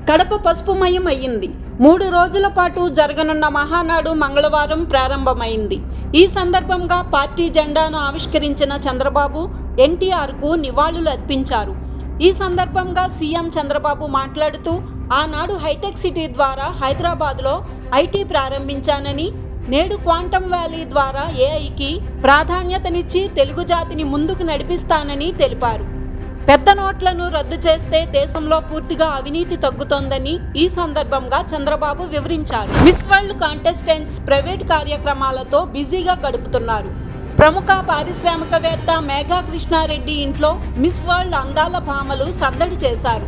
కడప పసుపుమయం అయ్యింది. 3 రోజుల పాటు జరగనున్న మహానాడు మంగళవారం ప్రారంభమైంది. ఈ సందర్భంగా పార్టీ జెండాను ఆవిష్కరించిన చంద్రబాబు ఎన్టీఆర్కు నివాళులు అర్పించారు. ఈ సందర్భంగా సీఎం చంద్రబాబు మాట్లాడుతూ, ఆనాడు హైటెక్ సిటీ ద్వారా హైదరాబాద్లో ఐటీ ప్రారంభించానని, నేడు క్వాంటమ్ వ్యాలీ ద్వారా ఏఐకి ప్రాధాన్యతనిచ్చి తెలుగు జాతిని ముందుకు నడిపిస్తానని తెలిపారు. పెద్ద నోట్లను రద్దు చేస్తే దేశంలో పూర్తిగా అవినీతి తగ్గుతోందని ఈ సందర్భంగా చంద్రబాబు వివరించారు. మిస్ వరల్డ్ కాంటెస్టెంట్స్ ప్రైవేట్ కార్యక్రమాలతో బిజీగా గడుపుతున్నారు. ప్రముఖ పారిశ్రామికవేత్త మేఘా కృష్ణారెడ్డి ఇంట్లో మిస్ వరల్డ్ అందాల భామలు సందడి చేశారు.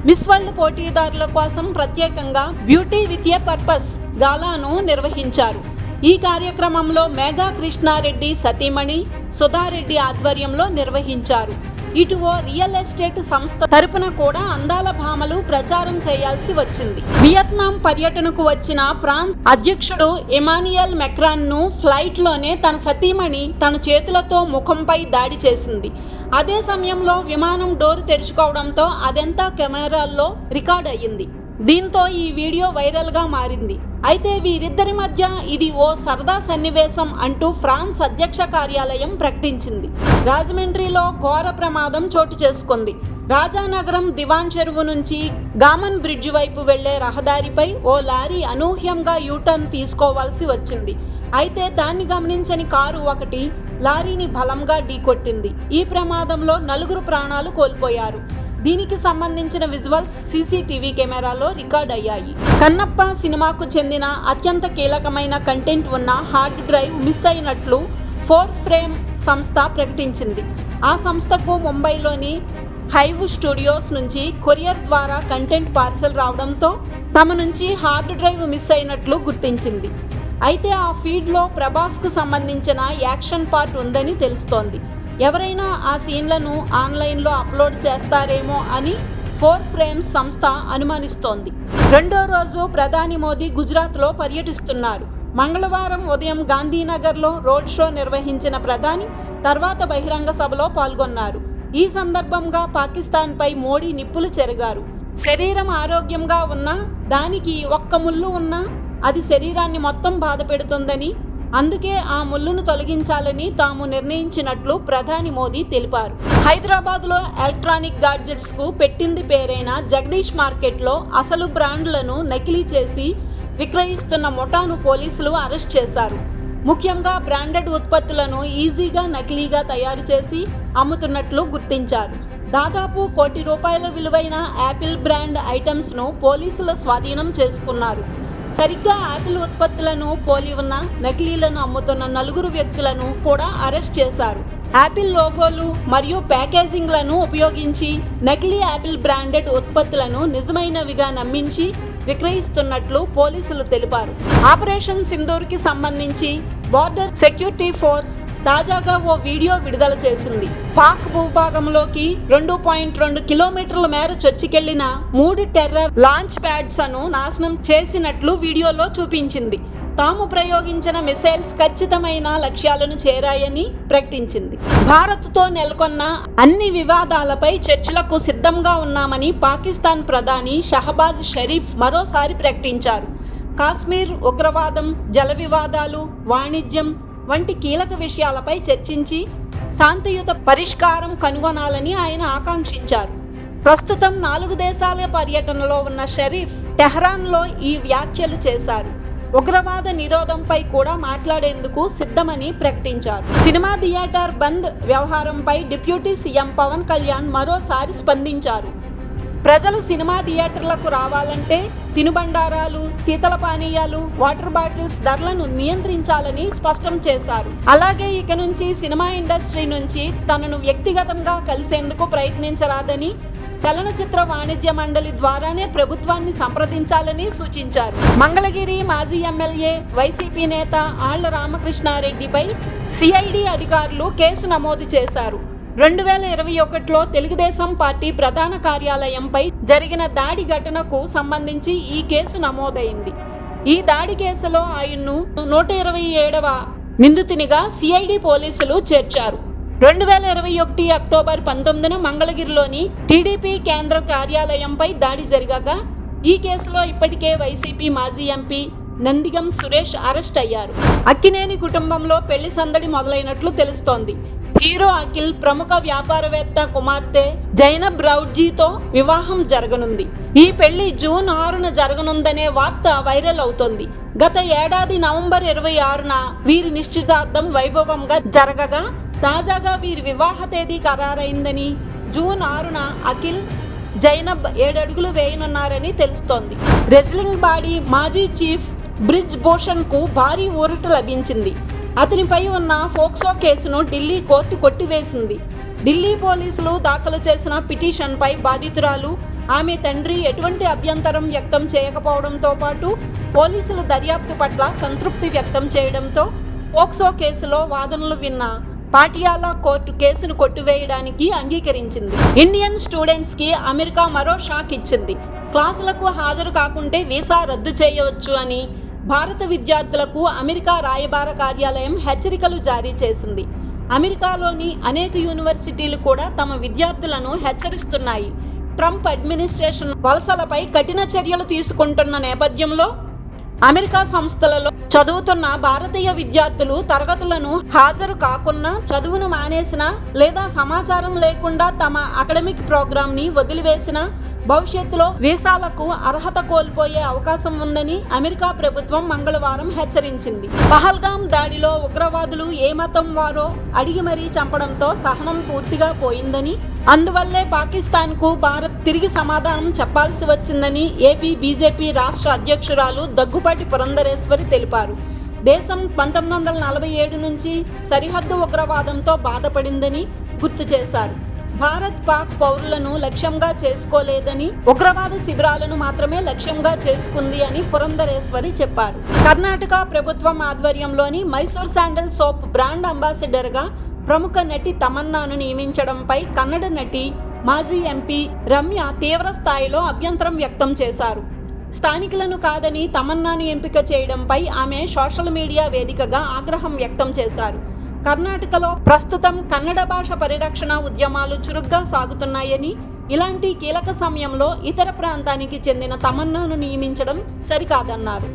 మిస్ వరల్డ్ పోటీదారుల కోసం ప్రత్యేకంగా బ్యూటీ విత్ ఏ పర్పస్ గాలాను నిర్వహించారు. ఈ కార్యక్రమంలో మేఘా కృష్ణారెడ్డి సతీమణి సుధారెడ్డి ఆధ్వర్యంలో నిర్వహించారు. ఇటు ఓ రియల్ ఎస్టేట్ సంస్థ తరపున కూడా అందాల భామలు ప్రచారం చేయాల్సి వచ్చింది. వియత్నాం పర్యటనకు వచ్చిన ఫ్రాన్స్ అధ్యక్షుడు ఎమాన్యుయల్ మెక్రాన్ ను ఫ్లైట్ లోనే తన సతీమణి తన చేతులతో ముఖంపై దాడి చేసింది. అదే సమయంలో విమానం డోర్ తెరుచుకోవడంతో అదంతా కెమెరాల్లో రికార్డ్ అయ్యింది. దీంతో ఈ వీడియో వైరల్ గా మారింది. అయితే వీరిద్దరి మధ్య ఇది ఓ సరదా సన్నివేశం అంటూ ఫ్రాన్స్ అధ్యక్ష కార్యాలయం ప్రకటించింది. రాజమండ్రిలో ఘోర ప్రమాదం చోటు చేసుకుంది. రాజానగరం దివాన్ చెరువు నుంచి గామన్ బ్రిడ్జి వైపు వెళ్లే రహదారిపై ఓ లారీ అనూహ్యంగా యూటర్న్ తీసుకోవాల్సి వచ్చింది. అయితే దాన్ని గమనించని కారు ఒకటి లారీని బలంగా ఢీకొట్టింది. ఈ ప్రమాదంలో 4 ప్రాణాలు కోల్పోయారు. దీనికి సంబంధించిన విజువల్స్ సీసీటీవీ కెమెరాలో రికార్డ్ అయ్యాయి. కన్నప్ప సినిమాకు చెందిన అత్యంత కీలకమైన కంటెంట్ ఉన్న హార్డ్ డ్రైవ్ మిస్ అయినట్లు 4 ఫ్రేమ్ సంస్థ ప్రకటించింది. ఆ సంస్థకు ముంబైలోని హైవ్ స్టూడియోస్ నుంచి కొరియర్ ద్వారా కంటెంట్ పార్సల్ రావడంతో తమ నుంచి హార్డ్ డ్రైవ్ మిస్ అయినట్లు గుర్తించింది. అయితే ఆ ఫీడ్లో ప్రభాస్కు సంబంధించిన యాక్షన్ పార్ట్ ఉందని తెలుస్తోంది. ఎవరైనా ఆ సీన్లను ఆన్లైన్లో అప్లోడ్ చేస్తారేమో అని 4 ఫ్రేమ్స్ సంస్థ అనుమానిస్తోంది. 2వ రోజు ప్రధాని మోదీ గుజరాత్లో పర్యటిస్తున్నారు. మంగళవారం ఉదయం గాంధీనగర్లో రోడ్ షో నిర్వహించిన ప్రధాని తర్వాత బహిరంగ సభలో పాల్గొన్నారు. ఈ సందర్భంగా పాకిస్తాన్పై మోడీ నిప్పులు చెరిగారు. శరీరం ఆరోగ్యంగా ఉన్నా, దానికి ఒక్క ముళ్ళు ఉన్నా అది శరీరాన్ని మొత్తం బాధ పెడుతుందని, అందుకే ఆ ముళ్ళును తొలగించాలని తాము నిర్ణయించినట్లు ప్రధాని మోదీ తెలిపారు. హైదరాబాద్లో ఎలక్ట్రానిక్ గాడ్జెట్స్ కు పెట్టింది పేరైన జగదీష్ మార్కెట్లో అసలు బ్రాండ్లను నకిలీ చేసి విక్రయిస్తున్న ముఠాను పోలీసులు అరెస్ట్ చేశారు. ముఖ్యంగా బ్రాండెడ్ ఉత్పత్తులను ఈజీగా నకిలీగా తయారు చేసి అమ్ముతున్నట్లు గుర్తించారు. దాదాపు ₹1 కోటి విలువైన యాపిల్ బ్రాండ్ ఐటమ్స్ ను పోలీసులు స్వాధీనం చేసుకున్నారు. సరిగ్గా యాపిల్ ఉత్పత్తులను పోలి ఉన్న నకిలీలను అమ్ముతున్న 4 వ్యక్తులను కూడా అరెస్ట్ చేశారు. యాపిల్ లోగోలు మరియు ప్యాకేజింగ్లను ఉపయోగించి నకిలీ యాపిల్ బ్రాండెడ్ ఉత్పత్తులను నిజమైనవిగా నమ్మించి విక్రయిస్తున్నట్లు పోలీసులు తెలిపారు. ఆపరేషన్ సింధూర్కి సంబంధించి బార్డర్ సెక్యూరిటీ ఫోర్స్ తాజాగా ఓ వీడియో విడుదల చేసింది. పాక్ భూభాగంలోకి 2.2 కిలోమీటర్ల మేర చొచ్చుకెళ్లిన 3 టెర్రర్ లాంచ్ ప్యాడ్స్ ను నాశనం చేసినట్లు వీడియోలో చూపించింది. తాము ప్రయోగించిన మిసైల్స్ ఖచ్చితమైన లక్ష్యాలను చేరాయని ప్రకటించింది. భారత్తో నెలకొన్న అన్ని వివాదాలపై చర్చలకు సిద్ధంగా ఉన్నామని పాకిస్తాన్ ప్రధాని షహబాజ్ షరీఫ్ మరోసారి ప్రకటించారు. కాశ్మీర్, ఉగ్రవాదం, జల వివాదాలు, వాణిజ్యం వంటి కీలక విషయాలపై చర్చించి శాంతియుత పరిష్కారం కనుగొనాలని ఆయన ఆకాంక్షించారు. ప్రస్తుతం 4 దేశాల పర్యటనలో ఉన్న షరీఫ్ టెహ్రాన్లో ఈ వ్యాఖ్యలు చేశారు. ఉగ్రవాద నిరోధంపై కూడా మాట్లాడేందుకు సిద్ధమని ప్రకటించారు. సినిమా థియేటర్ బంద్ వ్యవహారంపై డిప్యూటీ సీఎం పవన్ కళ్యాణ్ మరోసారి స్పందించారు. ప్రజలు సినిమా థియేటర్లకు రావాలంటే తినుబండారాలు, శీతల పానీయాలు, వాటర్ బాటిల్స్ ధరలను నియంత్రించాలని స్పష్టం చేశారు. అలాగే ఇక నుంచి సినిమా ఇండస్ట్రీ నుంచి తనను వ్యక్తిగతంగా కలిసేందుకు ప్రయత్నించరాదని, చలనచిత్ర వాణిజ్య మండలి ద్వారానే ప్రభుత్వాన్ని సంప్రదించాలని సూచించారు. మంగళగిరి మాజీ ఎమ్మెల్యే వైసీపీ నేత ఆళ్ల రామకృష్ణారెడ్డిపై సిఐడి అధికారులు కేసు నమోదు చేశారు. 2021లో తెలుగుదేశం పార్టీ ప్రధాన కార్యాలయంపై జరిగిన దాడి ఘటనకు సంబంధించి ఈ కేసు నమోదైంది. ఈ దాడి కేసులో ఆయన్ను 127వ నిందితునిగా సిఐడి పోలీసులు చేర్చారు. 2021 అక్టోబర్ 19న మంగళగిరిలోని టీడీపీ కేంద్ర కార్యాలయంపై దాడి జరిగాక ఈ కేసులో ఇప్పటికే వైసీపీ మాజీ ఎంపీ నందిగం సురేష్ అరెస్ట్ అయ్యారు. అక్కినేని కుటుంబంలో పెళ్లి సందడి మొదలైనట్లు తెలుస్తోంది. హీరో అఖిల్ ప్రముఖ వ్యాపారవేత్త కుమార్తె జైనబ్ రౌడ్జీతో వివాహం జరగనుంది. ఈ పెళ్లి జూన్ 6న జరగనుందనే వార్త వైరల్ అవుతోంది. గత ఏడాది నవంబర్ 26న వీరి నిశ్చితార్థం వైభవంగా జరగగా తాజాగా వీరి వివాహ తేదీ ఖరారైందని, జూన్ 6న అఖిల్ జైనబ్ 7 అడుగులు వేయనున్నారని తెలుస్తోంది. రెజ్లింగ్ బాడీ మాజీ చీఫ్ బ్రిజ్ భూషణ్ కు భారీ ఊరట లభించింది. అతనిపై ఉన్న ఫోక్సో కేసును ఢిల్లీ కోర్టు కొట్టివేసింది. ఢిల్లీ పోలీసులు దాఖలు చేసిన పిటిషన్పై బాధితురాలు, ఆమె తండ్రి ఎటువంటి అభ్యంతరం వ్యక్తం చేయకపోవడంతో పాటు పోలీసులు దర్యాప్తు పట్ల సంతృప్తి వ్యక్తం చేయడంతో ఫోక్సో కేసులో వాదనలు విన్న పాటియాలా కోర్టు కేసును కొట్టివేయడానికి అంగీకరించింది. ఇండియన్ స్టూడెంట్స్ కి అమెరికా మరో షాక్ ఇచ్చింది. క్లాసులకు హాజరు కాకుంటే వీసా రద్దు చేయవచ్చు అని భారత విద్యార్థులకు అమెరికా రాయబార కార్యాలయం హెచ్చరికలు జారీ చేసింది. అమెరికాలోని అనేక యూనివర్సిటీలు కూడా తమ విద్యార్థులను హెచ్చరిస్తున్నాయి. ట్రంప్ అడ్మినిస్ట్రేషన్ వలసలపై కఠిన చర్యలు తీసుకుంటున్న నేపథ్యంలో అమెరికా సంస్థలలో చదువుతున్న భారతీయ విద్యార్థులు తరగతులను హాజరు కాకున్నా, చదువును మానేసినా లేదా సమాచారం లేకుండా తమ అకాడమిక్ ప్రోగ్రామ్ ని వదిలివేసినా భవిష్యత్తులో వీసాలకు అర్హత కోల్పోయే అవకాశం ఉందని అమెరికా ప్రభుత్వం మంగళవారం హెచ్చరించింది. పహల్గామ్ దాడిలో ఉగ్రవాదులు ఏ మతం వారో అడిగి మరీ చంపడంతో సహనం పూర్తిగా పోయిందని, అందువల్లే పాకిస్తాన్ కు భారత్ తిరిగి సమాధానం చెప్పాల్సి వచ్చిందని ఏపీ బీజేపీ రాష్ట్ర అధ్యక్షురాలు దగ్గుపాటి పురంధరేశ్వరి తెలిపారు. దేశం 1947 నుంచి సరిహద్దు ఉగ్రవాదంతో బాధపడిందని గుర్తు చేశారు. భారత్ పాక్ పౌరులను లక్ష్యంగా చేసుకోలేదని, ఉగ్రవాద శిబిరాలను మాత్రమే లక్ష్యంగా చేసుకుంది అని పురంధరేశ్వరి చెప్పారు. కర్ణాటక ప్రభుత్వం ఆధ్వర్యంలోని Mysore sandal soap brand ambassador గా ప్రముఖ నటి తమన్నాను నియమించడంపై కన్నడ నటి మాజీ ఎంపీ రమ్య తీవ్ర స్థాయిలో అభ్యంతరం వ్యక్తం చేశారు. స్థానికులను కాదని తమన్నాను ఎంపిక చేయడంపై ఆమె సోషల్ మీడియా వేదికగా ఆగ్రహం వ్యక్తం చేశారు. కర్ణాటకలో ప్రస్తుతం కన్నడ భాష పరిరక్షణ ఉద్యమాలు చురుగ్గా సాగుతున్నాయని, ఇలాంటి కీలక సమయంలో ఇతర ప్రాంతానికి చెందిన తమన్నాను నియమించడం సరికాదన్నారు.